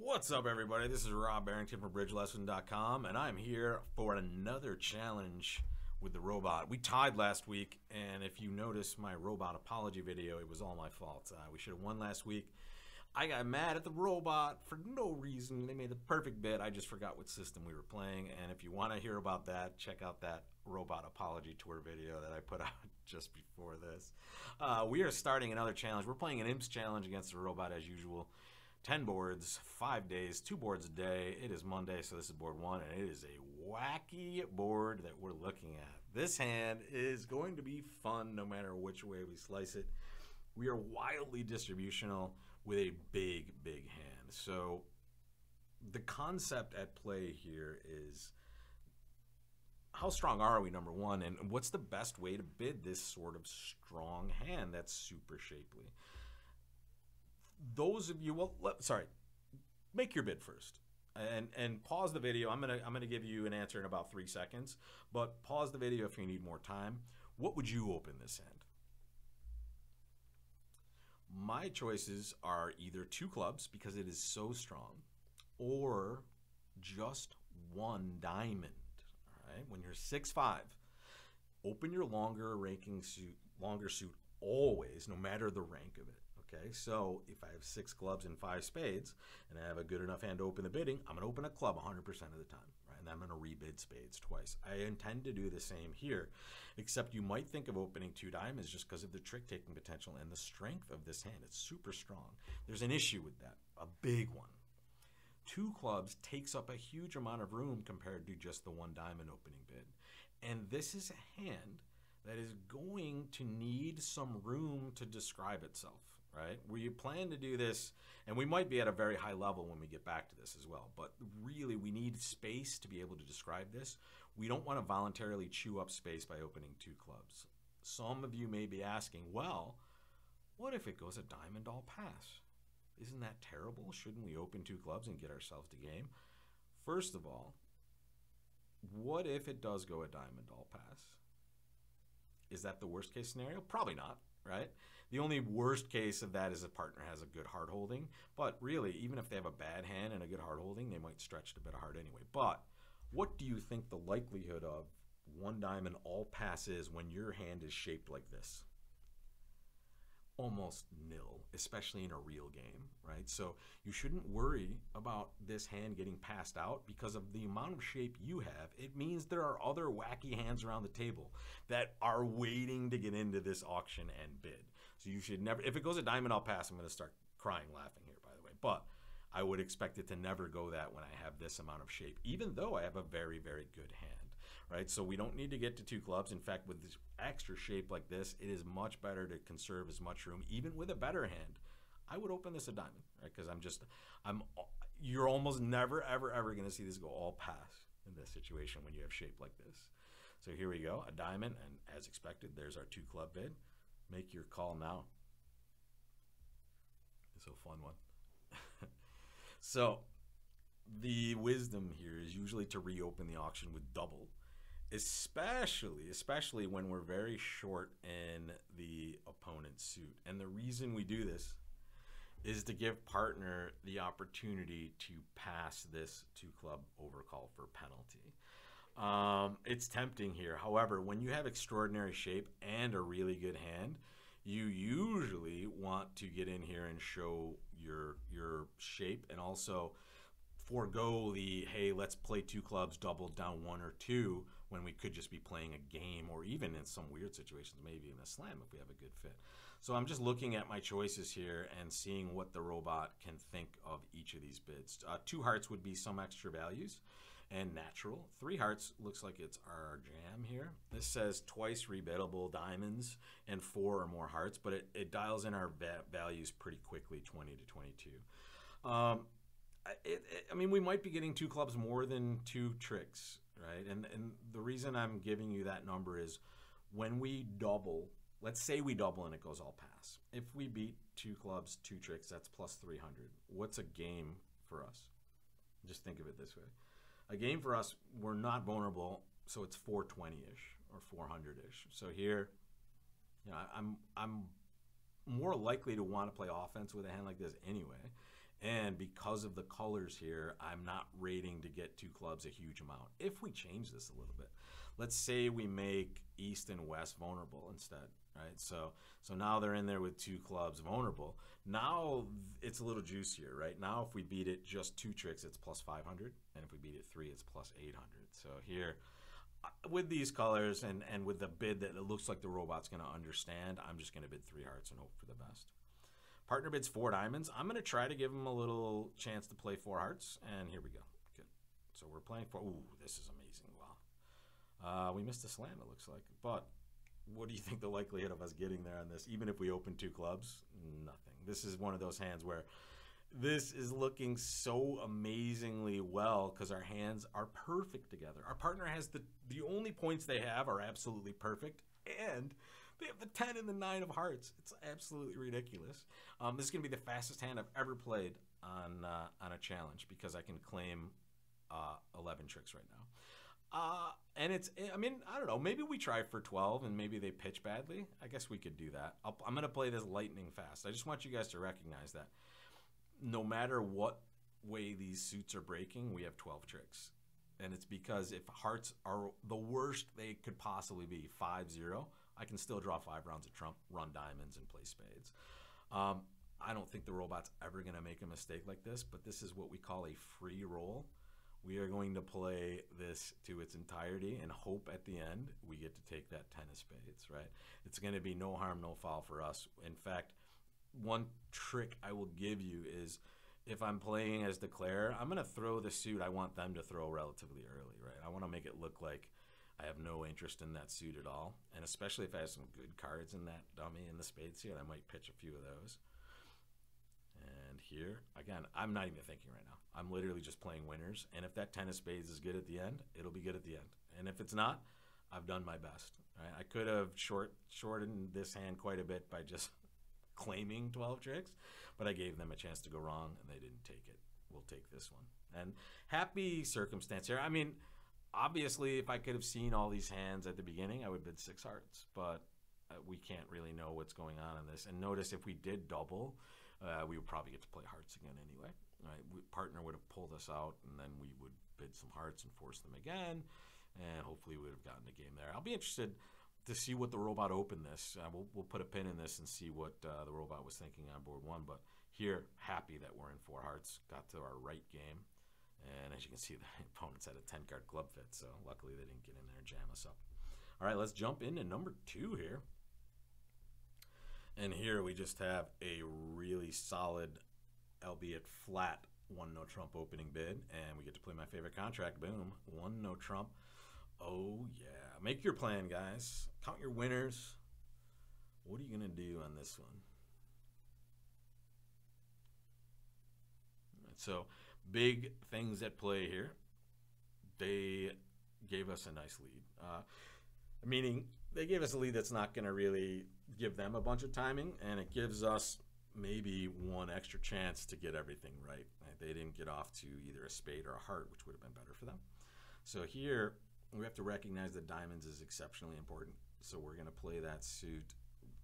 What's up, everybody? This is Rob Barrington from BridgeLesson.com, and I'm here for another challenge with the robot. We tied last week, and if you notice my robot apology video, it was all my fault. We should have won last week. I got mad at the robot for no reason. They made the perfect bid. I just forgot what system we were playing, and if you want to hear about that, check out that robot apology tour video that I put out just before this. We are starting another challenge. We're playing an IMPS challenge against the robot as usual. 10 boards, 5 days, 2 boards a day. It is Monday, so this is board 1, and it is a wacky board that we're looking at. This hand is going to be fun no matter which way we slice it. We are wildly distributional with a big, big hand. So the concept at play here is how strong are we, number one, and what's the best way to bid this sort of strong hand that's super shapely? Those of you, make your bid first, and pause the video. I'm gonna give you an answer in about 3 seconds, but pause the video if you need more time. What would you open this hand? My choices are either 2 clubs because it is so strong, or just 1 diamond. All right, when you're 6'5", open your longer suit always, no matter the rank of it. Okay, so if I have 6 clubs and 5 spades, and I have a good enough hand to open the bidding, I'm going to open a club 100% of the time, right? And I'm going to rebid spades twice. I intend to do the same here, except you might think of opening 2 diamonds just because of the trick-taking potential and the strength of this hand. It's super strong. There's an issue with that, a big one. 2 clubs takes up a huge amount of room compared to just the 1 diamond opening bid. And this is a hand that is going to need some room to describe itself. Right? We plan to do this, and we might be at a very high level when we get back to this as well, but really we need space to be able to describe this. We don't want to voluntarily chew up space by opening 2 clubs. Some of you may be asking, well, what if it goes a diamond all pass? Isn't that terrible? Shouldn't we open 2 clubs and get ourselves to game? First of all, what if it does go a diamond all pass? Is that the worst case scenario? Probably not, right? The only worst case of that is a partner has a good hard holding, but really, even if they have a bad hand and a good hard holding, they might stretch to a bit of heart anyway. But what do you think the likelihood of 1 diamond all pass is when your hand is shaped like this? Almost nil, especially in a real game, right? So you shouldn't worry about this hand getting passed out because of the amount of shape you have. It means there are other wacky hands around the table that are waiting to get into this auction and bid. So you should never, if it goes a diamond, I'll pass. I'm going to start crying laughing here, by the way. But I would expect it to never go that when I have this amount of shape, even though I have a very, very good hand, right? So we don't need to get to 2 clubs. In fact, with this extra shape like this, it is much better to conserve as much room. Even with a better hand, I would open this a diamond, right? Because you're almost never, ever, ever going to see this go all pass in this situation when you have shape like this. So here we go, a diamond, and as expected, there's our 2 club bid. Make your call now. It's a fun one. So the wisdom here is usually to reopen the auction with double, especially when we're very short in the opponent's suit. And the reason we do this is to give partner the opportunity to pass this 2 club overcall for penalty. It's tempting here. However, when you have extraordinary shape and a really good hand, you usually want to get in here and show your shape and also forego the, hey, let's play 2 clubs, double down 1 or 2 when we could just be playing a game, or even in some weird situations, maybe even a slam if we have a good fit. So I'm just looking at my choices here and seeing what the robot can think of each of these bids. 2 hearts would be some extra values and natural. 3 hearts looks like it's our jam here. This says twice rebiddable diamonds and 4 or more hearts, but it dials in our values pretty quickly, 20 to 22. I mean, we might be getting 2 clubs more than 2 tricks, right? And the reason I'm giving you that number is when we double, let's say we double and it goes all pass. If we beat 2 clubs, 2 tricks, that's plus 300. What's a game for us? Just think of it this way. A game for us, we're not vulnerable, so it's 420-ish or 400-ish. So here, you know, I'm more likely to want to play offense with a hand like this anyway. And because of the colors here, I'm not rating to get 2 clubs a huge amount. If we change this a little bit, let's say we make East and West vulnerable instead, right? So now they're in there with 2 clubs vulnerable. Now it's a little juicier, right? Now if we beat it just 2 tricks, it's plus 500. And if we beat it 3, it's plus 800. So here, with these colors and with the bid that it looks like the robot's going to understand, I'm just going to bid 3 hearts and hope for the best. Partner bids 4 diamonds. I'm going to try to give him a little chance to play 4 hearts, and here we go. Good. So we're playing 4. Ooh, this is amazing. Wow. We missed a slam, it looks like. But what do you think the likelihood of us getting there on this? Even if we open 2 clubs, nothing. This is one of those hands where this is looking so amazingly well because our hands are perfect together. Our partner has the only points they have are absolutely perfect, and they have the 10 and the 9 of hearts. It's absolutely ridiculous. This is going to be the fastest hand I've ever played on a challenge because I can claim 11 tricks right now. And it's, I mean, I don't know. Maybe we try for 12 and maybe they pitch badly. I guess we could do that. I'm going to play this lightning fast. I just want you guys to recognize that no matter what way these suits are breaking, we have 12 tricks. And it's because if hearts are the worst they could possibly be, 5-0, I can still draw 5 rounds of trump, run diamonds, and play spades. I don't think the robot's ever going to make a mistake like this, but this is what we call a free roll. We are going to play this to its entirety and hope at the end we get to take that 10 of spades, right? It's going to be no harm, no foul for us. In fact, one trick I will give you is if I'm playing as Declare, I'm going to throw the suit I want them to throw relatively early, right? I want to make it look like I have no interest in that suit at all. And especially if I have some good cards in that dummy in the spade suit, I might pitch a few of those. And here, again, I'm not even thinking right now. I'm literally just playing winners. And if that 10 of spades is good at the end, it'll be good at the end. And if it's not, I've done my best. Right? I could have shortened this hand quite a bit by just claiming 12 tricks, but I gave them a chance to go wrong, and they didn't take it. We'll take this one. And happy circumstance here. I mean, obviously, if I could have seen all these hands at the beginning, I would bid 6 hearts, but we can't really know what's going on in this. And notice if we did double, we would probably get to play hearts again anyway. Right? Partner would have pulled us out, and then we would bid some hearts and force them again, and hopefully we would have gotten the game there. I'll be interested to see what the robot opened this. We'll put a pin in this and see what the robot was thinking on board 1. But here, happy that we're in 4 hearts. Got to our right game, and as you can see, the opponents had a 10-card club fit, so luckily they didn't get in there and jam us up. All right, let's jump into number 2 here. And here we just have a really solid, albeit flat, 1 no trump opening bid, and we get to play my favorite contract. Boom, 1 no trump. Oh yeah, make your plan, guys. Count your winners. What are you gonna do on this one? So big things at play here. They gave us a nice lead, meaning they gave us a lead that's not gonna really give them a bunch of timing, and it gives us maybe 1 extra chance to get everything right. They didn't get off to either a spade or a heart, which would have been better for them. So here, we have to recognize that diamonds is exceptionally important. So we're going to play that suit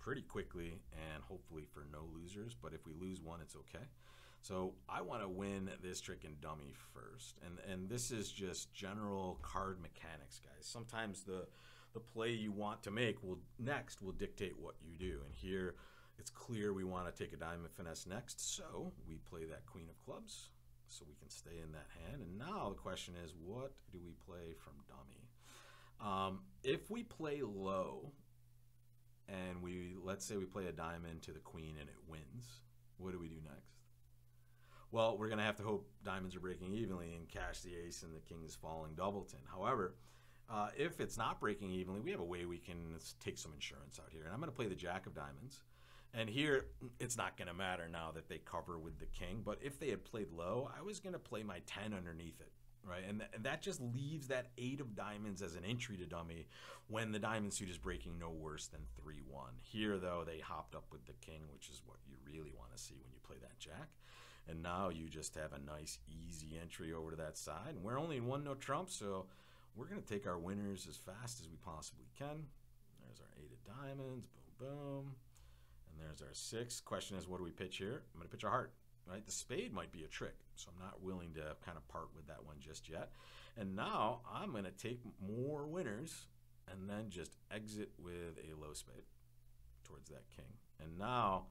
pretty quickly and hopefully for no losers. But if we lose 1, it's okay. So I want to win this trick in dummy first. And this is just general card mechanics, guys. Sometimes the play you want to make will dictate what you do. And here, it's clear we want to take a diamond finesse next, so we play that queen of clubs so we can stay in that hand. And now the question is, what do we play from dummy? If we play low and let's say we play a diamond to the queen and it wins, what do we do next? Well, we're going to have to hope diamonds are breaking evenly and cash the ace and the king is falling doubleton. However, if it's not breaking evenly, we have a way we can take some insurance out here. And I'm going to play the jack of diamonds. And here, it's not going to matter now that they cover with the king. But if they had played low, I was going to play my 10 underneath it, right? And that just leaves that 8 of diamonds as an entry to dummy when the diamond suit is breaking no worse than 3-1. Here, though, they hopped up with the king, which is what you really want to see when you play that jack. And now you just have a nice, easy entry over to that side. And we're only in 1 no trump, so we're going to take our winners as fast as we possibly can. There's our 8 of diamonds. Boom, boom. And there's our 6. Question is, what do we pitch here? I'm going to pitch a heart. right? The spade might be a trick, so I'm not willing to kind of part with that one just yet. And now I'm going to take more winners and then just exit with a low spade towards that king. And now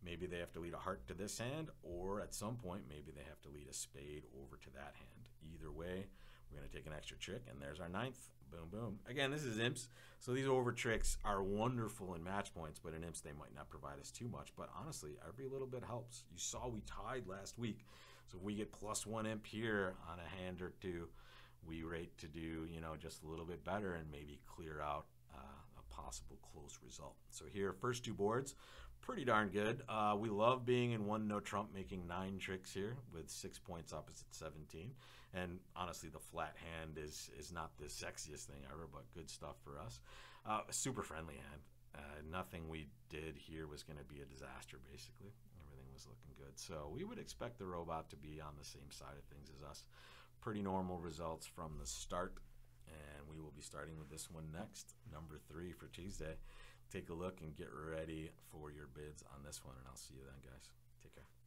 maybe they have to lead a heart to this hand, or at some point maybe they have to lead a spade over to that hand. Either way, we're going to take an extra trick, and there's our 9th. Boom, boom. Again, this is imps, so these over tricks are wonderful in match points, but in imps they might not provide us too much. But honestly, every little bit helps. You saw we tied last week, so if we get +1 imp here on a hand or two, we rate to do, you know, just a little bit better and maybe clear out a possible close result. So here, first 2 boards, pretty darn good. We love being in 1 no trump, making 9 tricks here with 6 points opposite 17. And honestly, the flat hand is not the sexiest thing ever, but good stuff for us. Super friendly hand. Nothing we did here was going to be a disaster, basically. Everything was looking good. So we would expect the robot to be on the same side of things as us. Pretty normal results from the start. And we will be starting with this one next, number 3 for Tuesday. Take a look and get ready for your bids on this one, and I'll see you then, guys. Take care.